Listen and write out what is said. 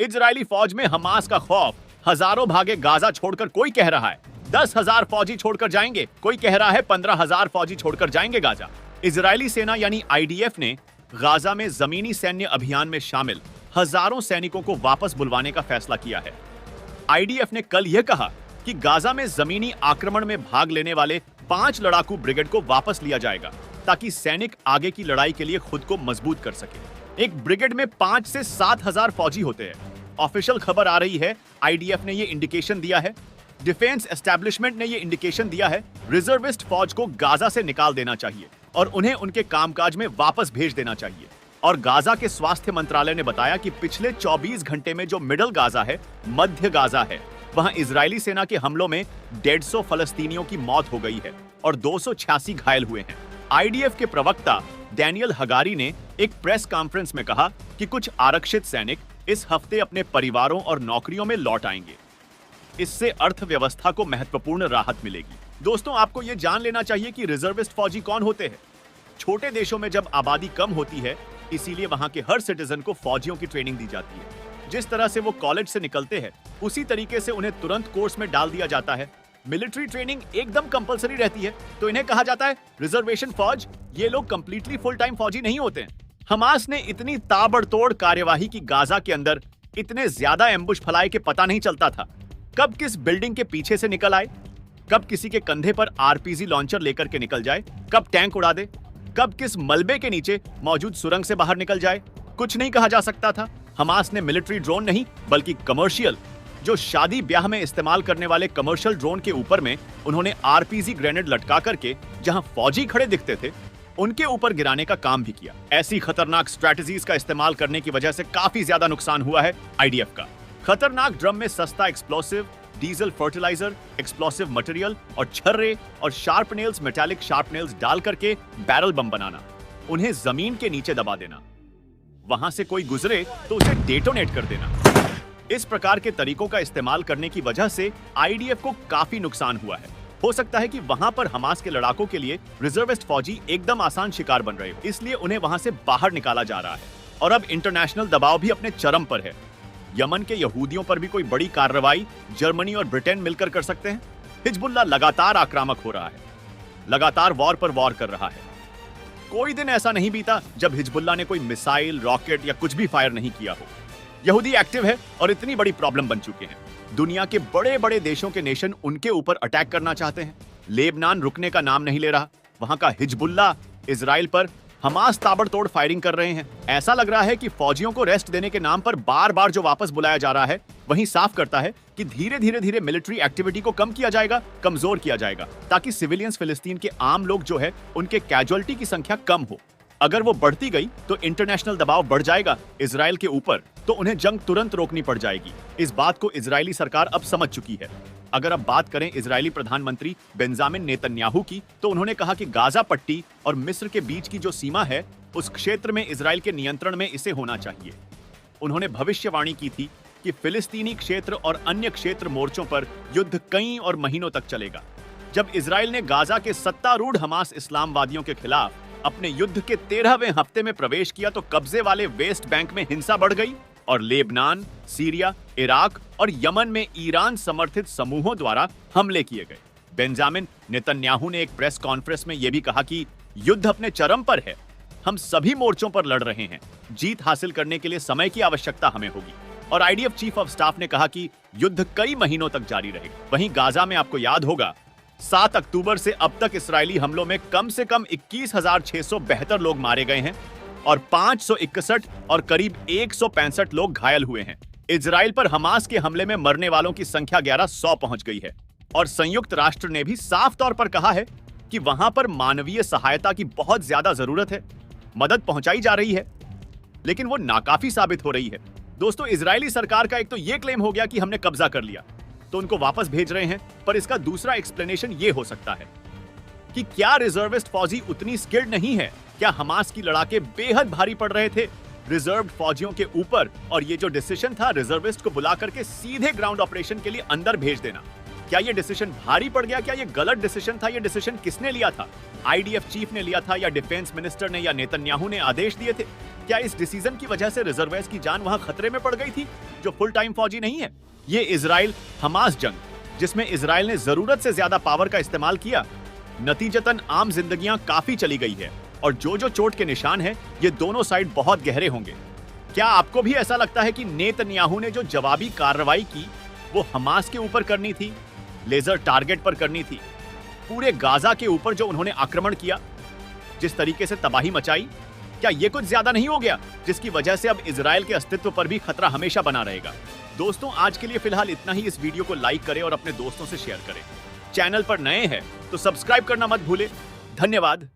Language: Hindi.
इजरायली फौज में हमास का खौफ, हजारों भागे गाजा छोड़कर कोई कह रहा है 10,000 फौजी छोड़कर जाएंगे, कोई कह रहा है 15,000 फौजी छोड़कर जाएंगे गाजा। इजरायली सेना यानी आईडीएफ ने गाजा में जमीनी सैन्य अभियान में शामिल हजारों सैनिकों को वापस बुलवाने का फैसला किया है। आईडीएफ ने कल यह कहा कि गाजा में जमीनी आक्रमण में भाग लेने वाले 5 लड़ाकू ब्रिगेड को वापस लिया जाएगा ताकि सैनिक आगे की लड़ाई के लिए खुद को मजबूत कर सके। एक ब्रिगेड में 5 से 7,000 फौजी होते हैं। ऑफिशियल खबर आ रही है, आईडीएफ ने यह इंडिकेशन दिया है, डिफेंस एस्टैब्लिशमेंट ने यह इंडिकेशन दिया है, रिजर्विस्ट फौज को गाजा से निकाल देना चाहिए और उन्हें उनके कामकाज में वापस भेज देना चाहिए। और गाजा के स्वास्थ्य मंत्रालय ने बताया कि पिछले 24 घंटे में जो मिडल गाजा है, मध्य गाजा है, वहां इजरायली सेना के हमलों में 150 फलस्तीनियों की मौत हो गई है और 286 घायल हुए हैं। आईडीएफ के प्रवक्ता डैनियल हगारी ने एक प्रेस कॉन्फ्रेंस में कहा कि कुछ आरक्षित सैनिक इस हफ्ते अपने परिवारों और नौकरियों में लौट आएंगे। इससे अर्थव्यवस्था को महत्वपूर्ण राहत मिलेगी। दोस्तों, आपको यह जान लेना चाहिए कि रिजर्विस्ट फौजी कौन होते हैं। छोटे देशों में जब आबादी कम होती है, इसीलिए वहां के हर सिटीजन को फौजियों की ट्रेनिंग दी जाती है। जिस तरह से वो कॉलेज से निकलते हैं, उसी तरीके से उन्हें तुरंत कोर्स में डाल दिया जाता है। मिलिट्री ट्रेनिंग एकदम कंपलसरी रहती है, तो इन्हें कहा जाता है रिजर्वेशन फौज। ये लोग कंप्लीटली फुल टाइम फौजी नहीं होते हैं। हमास ने इतनी ताबड़तोड़ कार्यवाही की गाजा के अंदर इतने ज्यादा एम्बुश फैलाए कि पता नहीं चलता था कब किस बिल्डिंग के पीछे से निकल आए, कब किसी के कंधे पर आरपीजी लॉन्चर लेकर के निकल जाए, कब टैंक उड़ा दे, कब किस मलबे के नीचे मौजूद सुरंग से बाहर निकल जाए, कुछ नहीं कहा जा सकता था। हमास ने मिलिट्री ड्रोन नहीं बल्कि कमर्शियल, जो शादी ब्याह में इस्तेमाल करने वाले कमर्शियल ड्रोन के ऊपर में उन्होंने आरपीजी ग्रेनेड लटका करके जहां फौजी खड़े दिखते थे, उनके ऊपर गिराने का काम भी किया। ऐसी खतरनाक स्ट्रेटजीज का इस्तेमाल करने की वजह से काफी ज्यादा नुकसान हुआ है आईडीएफ का। खतरनाक ड्रम में सस्ता explosive, diesel fertiliser, explosive material और छर्रे और sharp nails, metallic sharp nails डाल करके बैरल बम बनाना, उन्हें जमीन के नीचे दबा देना, वहां से कोई गुजरे तो उसे डेटोनेट कर देना। इस प्रकार के तरीकों का इस्तेमाल करने की वजह से आईडीएफ को काफी नुकसान हुआ है। हो सकता है कि वहां पर हमास के लड़ाकों के लिए रिजर्विस्ट फौजी एकदम आसान शिकार बन रहे हो, इसलिए उन्हें वहां से बाहर निकाला जा रहा है। और अब इंटरनेशनल दबाव भी अपने चरम पर है। यमन के यहूदियों पर भी कोई बड़ी कार्रवाई जर्मनी और ब्रिटेन मिलकर कर सकते हैं। हिजबुल्लाह लगातार आक्रामक हो रहा है, लगातार वॉर पर वॉर कर रहा है। कोई दिन ऐसा नहीं बीता जब हिजबुल्लाह ने कोई मिसाइल, रॉकेट या कुछ भी फायर नहीं किया हो। यहूदी एक्टिव है और इतनी बड़ी प्रॉब्लम बन चुके हैं। दुनिया के बड़े बड़े देशों के नेशन उनके ऊपर अटैक करना चाहते हैं। लेबनान रुकने का नाम नहीं ले रहा, वहां का हिजबुल्लाह इजराइल पर, हमास ताबड़तोड़ फायरिंग कर रहे हैं। ऐसा लग रहा है कि फौजियों को रेस्ट देने के नाम पर बार बार जो वापस बुलाया जा रहा है, वही साफ करता है कि धीरे धीरे मिलिट्री एक्टिविटी को कम किया जाएगा, कमजोर किया जाएगा, ताकि सिविलियंस फिलिस्तीन के आम लोग जो है उनके कैजुअलिटी की संख्या कम हो। अगर वो बढ़ती गई तो इंटरनेशनल दबाव बढ़ जाएगा इजराइल के ऊपर, तो उन्हें जंग तुरंत रोकनी पड़ जाएगी। इस बात को इजरायली सरकार अब समझ चुकी है। अगर अब बात करें इजरायली प्रधानमंत्री बेंजामिन नेतन्याहू की, तो उन्होंने कहा कि गाजा पट्टी और मिस्र के बीच की जो सीमा है, उस क्षेत्र में इजराइल के नियंत्रण में इसे होना चाहिए। उन्होंने भविष्यवाणी की थी कि फिलिस्तीनी क्षेत्र और अन्य क्षेत्र मोर्चों पर युद्ध कई और महीनों तक चलेगा। जब इजराइल ने गाजा के सत्तारूढ़ हमास इस्लामवादियों के खिलाफ अपने युद्ध के 13वें हफ्ते में प्रवेश किया, तो कब्जे वाले वेस्ट बैंक में हिंसा बढ़ गई और लेबनान, सीरिया, इराक और यमन में ईरान समर्थित समूहों द्वारा हमले किए गए। बेंजामिन नेतन्याहू ने एक प्रेस कॉन्फ्रेंस में यह भी कहा कि युद्ध अपने चरम पर है, हम सभी मोर्चों पर लड़ रहे हैं, जीत हासिल करने के लिए समय की आवश्यकता हमें होगी। और आईडीएफ चीफ ऑफ स्टाफ ने कहा कि युद्ध कई महीनों तक जारी रहेगा। वहीं गाजा में आपको याद होगा 7 अक्टूबर से अब तक इसराइली हमलों में कम से कम 21,672 लोग मारे गए हैं और 561 और करीब 165 लोग घायल हुए हैं। इजराइल पर हमास के हमले में मरने वालों की संख्या 1100 पहुंच गई है और संयुक्त राष्ट्र ने भी साफ तौर पर कहा है कि वहां पर मानवीय सहायता की बहुत ज्यादा जरूरत है। मदद पहुंचाई जा रही है, लेकिन वो नाकाफी साबित हो रही है। दोस्तों, इजरायली सरकार का एक तो ये क्लेम हो गया कि हमने कब्जा कर लिया, तो उनको वापस भेज रहे हैं, पर इसका दूसरा एक्सप्लेनेशन ये हो सकता है कि क्या रिजर्विस्ट फौजी उतनी स्किल्ड नहीं है? क्या हमास की लड़ाके बेहद भारी पड़ रहे थे रिजर्व्ड फौजियों के ऊपर? और ये जो डिसीजन था रिजर्विस्ट को बुला करके सीधे ग्राउंड ऑपरेशन के लिए अंदर भेज देना, क्या ये डिसीजन भारी पड़ गया? क्या ये गलत डिसीजन था? ये डिसीजन किसने लिया था? आईडीएफ चीफ ने लिया था या डिफेंस मिनिस्टर ने या नेतन्याहू ने आदेश दिए थे? क्या इस डिसीजन की वजह से रिजर्वेयर्स की जान वहां खतरे में पड़ गई थी जो फुल टाइम फौजी नहीं है? ये इजराइल हमास जंग, जिसमें इजराइल ने जरूरत से ज्यादा पावर का इस्तेमाल किया, नतीजतन आम जिंदगियां काफी चली गई है और जो जो चोट के निशान है ये दोनों साइड बहुत गहरे होंगे। क्या आपको भी ऐसा लगता है कि नेतन्याहू ने जो जवाबी कार्रवाई की वो हमास के ऊपर करनी थी, लेजर टारगेट पर करनी थी? पूरे गाजा के ऊपर जो उन्होंने आक्रमण किया, जिस तरीके से तबाही मचाई, क्या ये कुछ ज्यादा नहीं हो गया जिसकी वजह से अब इजराइल के अस्तित्व पर भी खतरा हमेशा बना रहेगा? दोस्तों, आज के लिए फिलहाल इतना ही। इस वीडियो को लाइक करें और अपने दोस्तों से शेयर करें। चैनल पर नए हैं तो सब्सक्राइब करना मत भूलें। धन्यवाद।